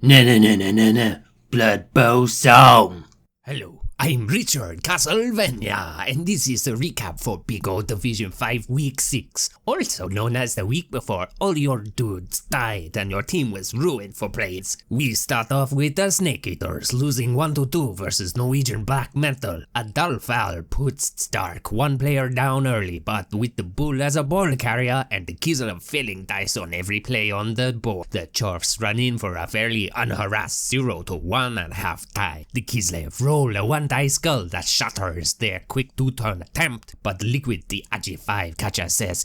Na Blood Bow Song. Hello, I'm Richard Castlevania, and this is a recap for BigO Division 5 Week 6, also known as the week before all your dudes died and your team was ruined for players. We start off with the Snake Eaters losing 1-2 versus Norwegian Black Metal. A dull foul puts Stark one player down early, but with the Bull as a ball carrier and the Kislev filling dice on every play on the board, the Chorfs run in for a fairly unharassed 0-1 at halftime. The Kislev roll a one dice skull that shatters their quick 2-turn attempt, but Liquid the Agi 5 catcher says,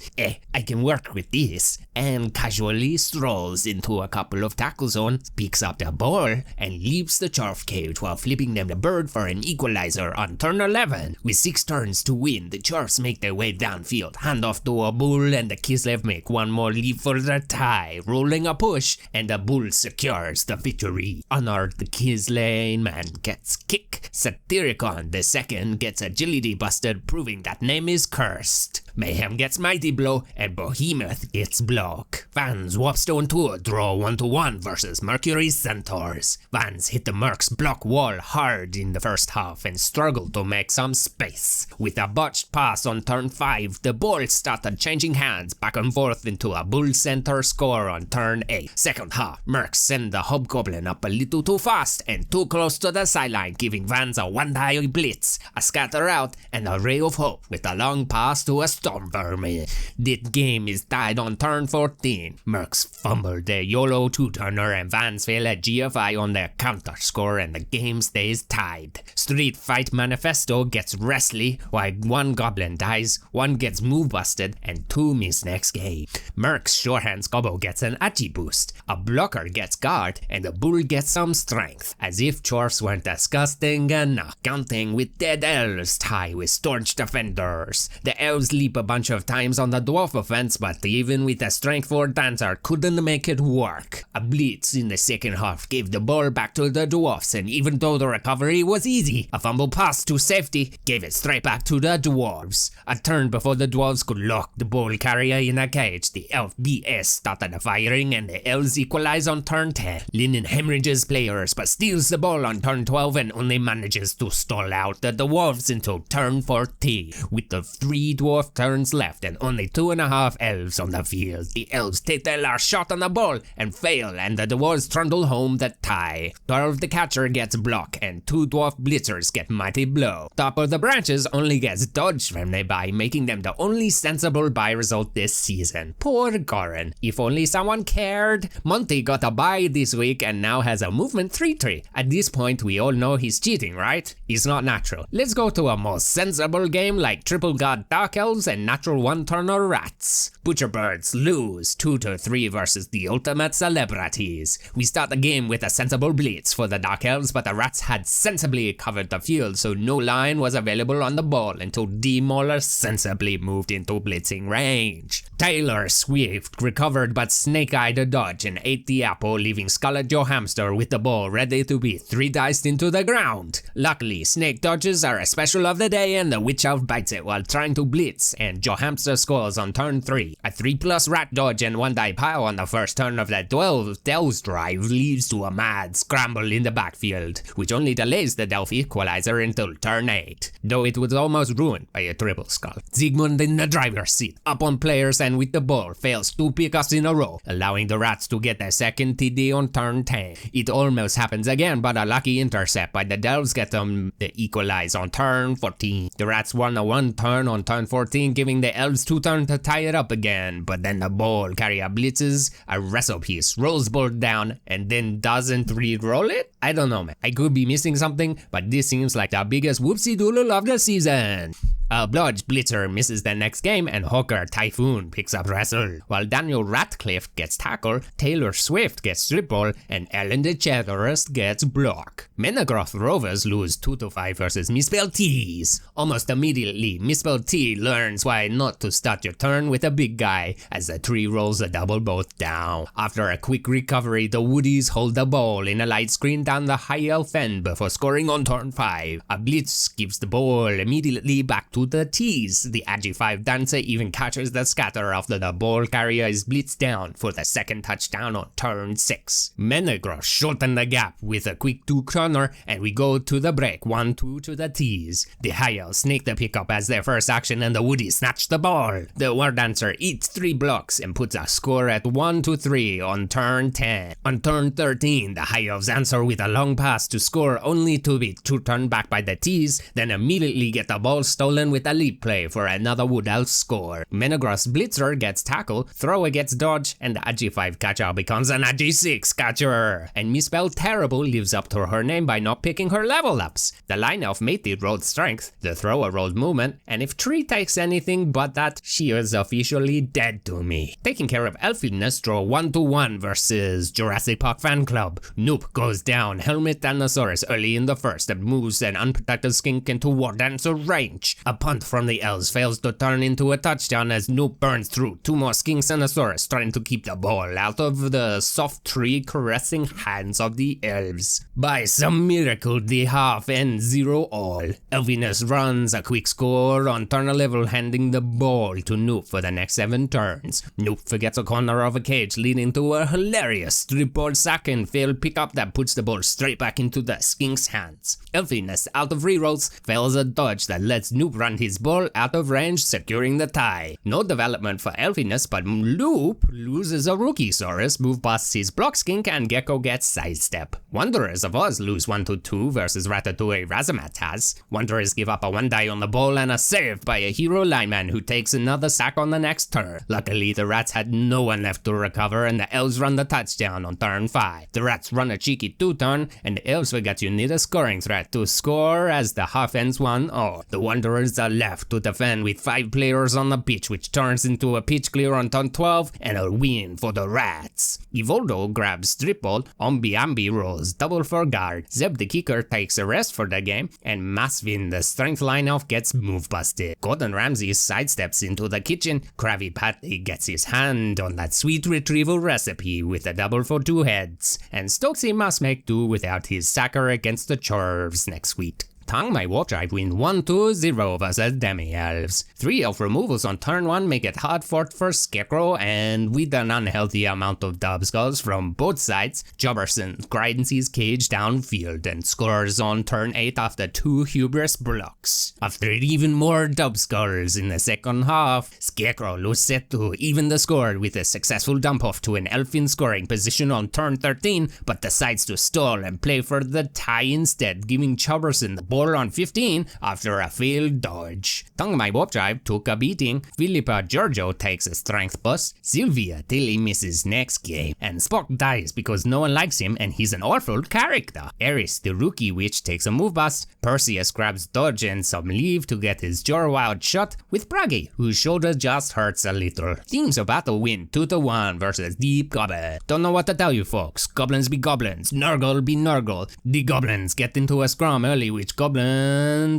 I can work with this, and casually strolls into a couple of tackle zones, picks up the ball, and leaves the Chorf cage while flipping them the bird for an equalizer on turn 11. With 6 turns to win, the Chorfs make their way downfield, hand off to a Bull, and the Kislev make one more leap for the tie, rolling a push, and the Bull secures the victory. Honor the Kislev man gets kick. Satyricon the second gets agility busted, proving that name is cursed. Mayhem gets mighty blow, and Behemoth gets block. Vans Warpstone Tour draw 1-1 versus Mercury Centaurs. Vans hit the Mercs block wall hard in the first half and struggled to make some space. With a botched pass on turn 5, the ball started changing hands back and forth into a Bull Centaur score on turn 8. Second half, Mercs send the Hobgoblin up a little too fast and too close to the sideline, giving Vans a one-die blitz, a scatter out, and a ray of hope with a long pass to a Storm Vermin. This game is tied on turn 14. Mercs fumbled their YOLO 2-turner and Vans fail a GFI on their counter score and the game stays tied. Street Fight Manifesto gets Wrestly while one Goblin dies, one gets move busted, and 2 miss next game. Mercs Shorehands Gobbo gets an Agi boost, a blocker gets guard, and the Bull gets some strength. As if Chorfs weren't disgusting enough, counting with Dead Elves tie with staunch defenders. The Elves leap a bunch of times on the Dwarf offense, but even with a strength 4 dancer couldn't make it work. A blitz in the second half gave the ball back to the Dwarfs, and even though the recovery was easy, a fumble pass to safety gave it straight back to the Dwarves. A turn before the Dwarves could lock the ball carrier in a cage, the Elf BS started firing and the Elves equalize on turn 10. Linen hemorrhages players but steals the ball on turn 12 and only manages to stall out the Dwarves until turn 14. With the 3 Dwarf turns left and only 2.5 Elves on the field, the Elves take their last shot on the ball and fail, and the Dwarves trundle home the tie. 12 the catcher gets block and 2 Dwarf blitzers get mighty blow. Top of the branches only gets dodged from their bye, making them the only sensible bye result this season. Poor Goran. If only someone cared. Monty got a bye this week and now has a movement 3-3. At this point we all know he's cheating, right? It's not natural. Let's go to a more sensible game like Triple God Dark Elves and Natural 1-turner Rats. Butcherbirds lose 2-3 versus the Ultimate Celebrities. We start the game with a sensible blitz for the Dark Elves, but the Rats had sensibly covered the field, so no line was available on the ball until D-Mauler sensibly moved into blitzing range. Taylor Swift recovered but snake-eyed a dodge and ate the apple, leaving Scarlett Johansson with the ball ready to be 3-diced into the ground. Luckily, snake dodges are a special of the day and the Witch Elf bites it while trying to blitz, and Johansson scores on turn 3. A 3+ rat dodge and 1-die pow on the first turn of the 12 Delves drive leads to a mad scramble in the backfield, which only delays the Delph equalizer until turn 8, though it was almost ruined by a triple skull. Zygmunt in the driver's seat, up on players and with the ball, fails 2 pickups in a row, allowing the Rats to get their second TD on turn 10. It almost happens again, but a lucky intercept by the Delves get them the equalize on turn 14. The Rats won a 1-turn on turn 14, giving the Elves 2 turns to tie it up again, but then the ball carrier blitzes, a wrestle piece rolls ball down, and then doesn't re-roll it? I don't know, man. I could be missing something, but this seems like the biggest whoopsie-doodle of the season. Blodge Blitzer misses the next game and Hawker Typhoon picks up wrestle, while Daniel Ratcliffe gets tackle, Taylor Swift gets triple, and Ellen DeGeneres gets block. Menegroth Rovers lose 2-5 versus Misspelled T's. Almost immediately, Misspelled T learns hence why not to start your turn with a big guy, as the tree rolls a double both down. After a quick recovery, the Woodies hold the ball in a light screen down the high elf end before scoring on turn 5. A blitz gives the ball immediately back to the T's. The Agi 5 dancer even catches the scatter after the ball carrier is blitzed down for the second touchdown on turn 6. Menegros shorten the gap with a quick 2-corner, and we go to the break 1-2 to the T's. The high elves snake the pickup as their first action, and the Woodies snatch the ball. The war dancer eats 3 blocks and puts a score at 1-3 on turn 10. On turn 13, the high elves answer with a long pass to score, only to be turned back by the T's, then immediately get the ball stolen with a leap play for another Wood Elf score. Menegros blitzer gets tackled, thrower gets dodged, and the Agi 5 catcher becomes an Agi 6 catcher. And Misspelled Terrible lives up to her name by not picking her level ups. The line elf mated rolled strength, the thrower rolled movement, and if Tree takes anything but that, she is officially dead to me. Taking care of Elfiness, draw 1-1 versus Jurassic Park Fan Club. Noop goes down Helmet Dinosaurus early in the first and moves an unprotected skink into War Dancer range. A punt from the elves fails to turn into a touchdown as Noop burns through 2 more Skinksanosaurus, trying to keep the ball out of the soft tree caressing hands of the elves. By some miracle, the half ends 0-all. Elfiness runs a quick score on turn 11, handing the ball to Noop for the next 7 turns. Noop forgets a corner of a cage, leading to a hilarious strip ball sack and failed pickup that puts the ball straight back into the skink's hands. Elfiness, out of rerolls, fails a dodge that lets Noop run his ball out of range, securing the tie. No development for Elfiness, but Noop loses a Rookie Saurus, move past his block skink, and Gecko gets sidestep. Wanderers of Oz lose 1-2 versus Ratatouille Razzmatazz. Wanderers give up a 1 die on the ball and a save by a hero lineman who takes another sack on the next turn. Luckily, the Rats had no one left to recover, and the Elves run the touchdown on turn 5. The Rats run a cheeky 2-turn, and the Elves forget you need a scoring threat to score as the half ends 1-0. The Wanderers are left to defend with 5 players on the pitch, which turns into a pitch clear on turn 12 and a win for the Rats. Evoldo grabs strip ball, Ombi rolls double for guard, Zeb the kicker takes a rest for the game, and Masvin the strength line elf gets move busted. Gordon Ramsay sidesteps into the kitchen, Krabby Patty gets his hand on that sweet retrieval recipe with a double for 2 heads, and Stokesy must make do without his sacker against the Churves next week. Tang My Warp Drive win 1-0 versus Demi-Elves. 3 elf removals on turn 1 make it hard fought for Scarecrow, and with an unhealthy amount of dub skulls from both sides, Jobberson grinds his cage downfield and scores on turn 8 after 2 hubris blocks. After even more dub skulls in the second half, Scarecrow loses set to even the score with a successful dump off to an elf in scoring position on turn 13, but decides to stall and play for the tie instead, giving Jobberson the ball on 15 after a failed dodge. Tongue My Warp Drive took a beating, Philippa Giorgio takes a strength bust, Sylvia Tilly misses next game, and Spock dies because no one likes him and he's an awful character. Eris the Rookie Witch takes a move bust, Perseus grabs dodge and some leave to get his jaw wild shot, with Braggy, whose shoulder just hurts a little. Themes of Battle win 2-1 versus Deep Goblin. Don't know what to tell you folks, goblins be goblins, Nurgle be Nurgle. The goblins get into a scrum early, which goblins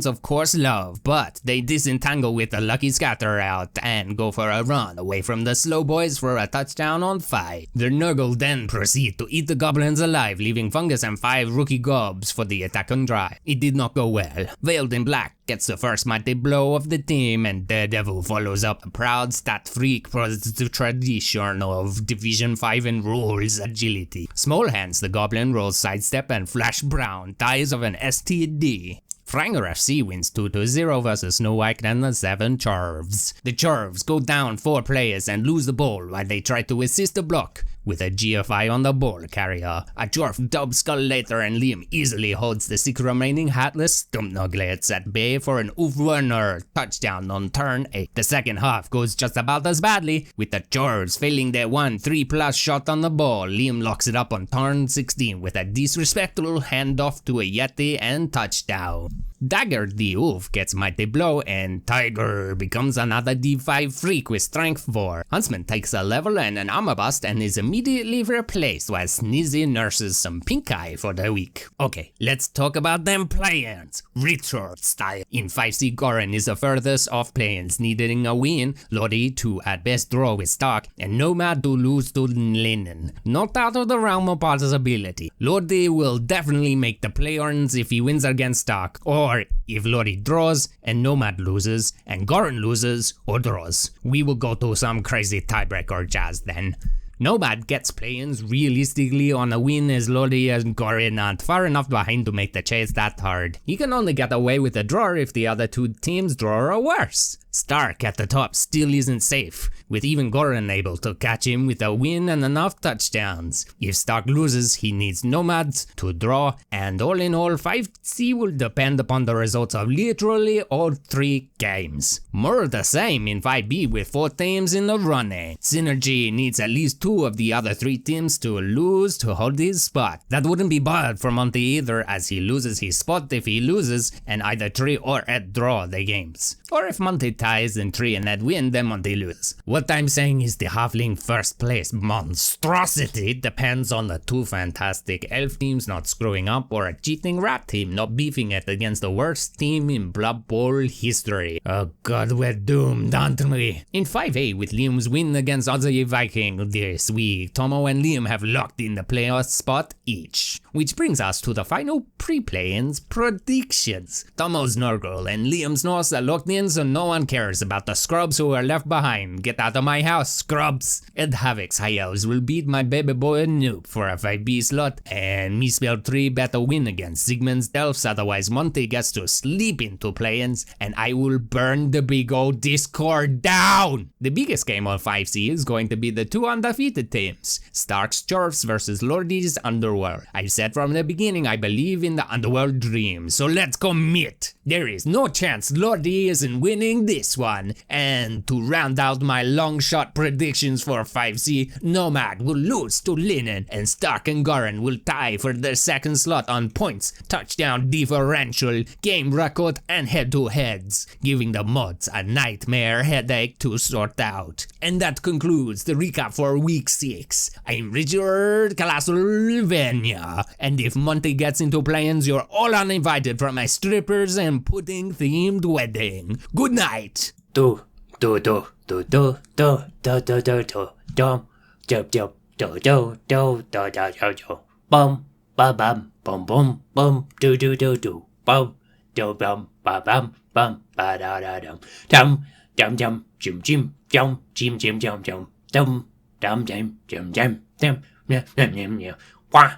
of course love, but they disentangle with a lucky scatter out and go for a run away from the slow boys for a touchdown on 5. The Nurgle then proceed to eat the goblins alive, leaving Fungus and 5 rookie gobs for the attack on drive. It did not go well. Veiled in Black gets the first mighty blow of the team, and Daredevil follows up a proud stat freak for the tradition of Division 5 and rules agility. Small Hands the Goblin rolls sidestep, and Flash Brown dies of an STD. Franger FC wins 2-0 versus Snow White and the 7 Churves. The Churves go down 4 players and lose the ball while they try to assist the block with a GFI on the ball carrier. A dwarf dub skull later, and Liam easily holds the 6 remaining hatless Stumpnuggets at bay for an Oof Werner touchdown on turn 8. The second half goes just about as badly, with the Churves failing their 1 3+ shot on the ball. Liam locks it up on turn 16 with a disrespectful handoff to a Yeti and touchdown. Dagger the Wolf gets Mighty Blow, and Tiger becomes another D5 freak with Strength 4. Huntsman takes a level and an armor bust and is immediately replaced while Sneezy nurses some pink eye for the week. Okay, let's talk about them play-ins. Richard style. In 5C, Goran is the furthest off play-ins, needing a win, Lodi to at best draw with Stark, and Nomad to lose to Linen. Not out of the realm of possibility. Lodi will definitely make the play-ins if he wins against Stark, or if Lodi draws and Nomad loses and Goran loses or draws. We will go to some crazy tiebreaker jazz then. Nomad gets play-ins realistically on a win as Lodi and Goran aren't far enough behind to make the chase that hard. He can only get away with a draw if the other two teams draw or worse. Stark at the top still isn't safe, with even Goran able to catch him with a win and enough touchdowns. If Stark loses, he needs Nomads to draw, and all in all, 5C will depend upon the results of literally all 3 games. More of the same in 5B with 4 teams in the running. Synergy needs at least 2 of the other 3 teams to lose to hold his spot. That wouldn't be bad for Monty either, as he loses his spot if he loses and either 3 or Ed draw the games. Or if Monty ties and 3 and Ed win, then Monty loses. What I'm saying is the Halfling first place monstrosity depends on the 2 fantastic elf teams not screwing up or a cheating rat team not beefing it against the worst team in Blood Bowl history. Oh god, we're doomed, aren't we? In 5A, with Liam's win against Aussie Viking this week, Tomo and Liam have locked in the playoff spot each. Which brings us to the final pre-play-ins predictions. Tomo's Nurgle and Liam's Norse are locked in, so no one cares about the scrubs who are left behind. Get out of my house, scrubs! Ed Havoc's High Elves will beat my baby boy Noob for a 5B slot, and Meespell 3 better win against Sigmund's Elves, otherwise Monty gets to sleep into play-ins, and I will burn the BigO Discord down! The biggest game on 5C is going to be the 2 undefeated teams, Stark's Dwarfs versus Lordi's Underworld. I've said from the beginning I believe in the Underworld dream, so let's commit! There is no chance Lordi isn't winning this one, and to round out my long shot predictions for 5C, Nomad will lose to Linen, and Stark and Goran will tie for their second slot on points, touchdown differential, game record, and head-to-heads, giving the mods a nightmare headache to sort out. And that concludes the recap for week 6. I'm Richard Castlevania, and if Monty gets into play-ins, you're all uninvited for my strippers and pudding themed wedding. Good night. Do do do do do do do do do do dum jump jump do do do do do do do bum ba bum bum bum bum do do do do bum do bum ba bum bum ba da da dum dum dum dum jim jim jum jim jim jum jum dum dum jim jim jim dum yeah yeah yeah yeah wah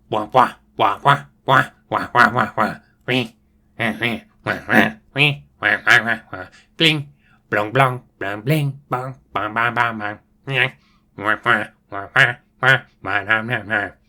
wah wah wah wah wah wah wah wah wah wee wee wah wah wee wah wah wah wah bling blong blong blong bling bong bong bong bong bong yeah wah wah wah wah wah wah wah wah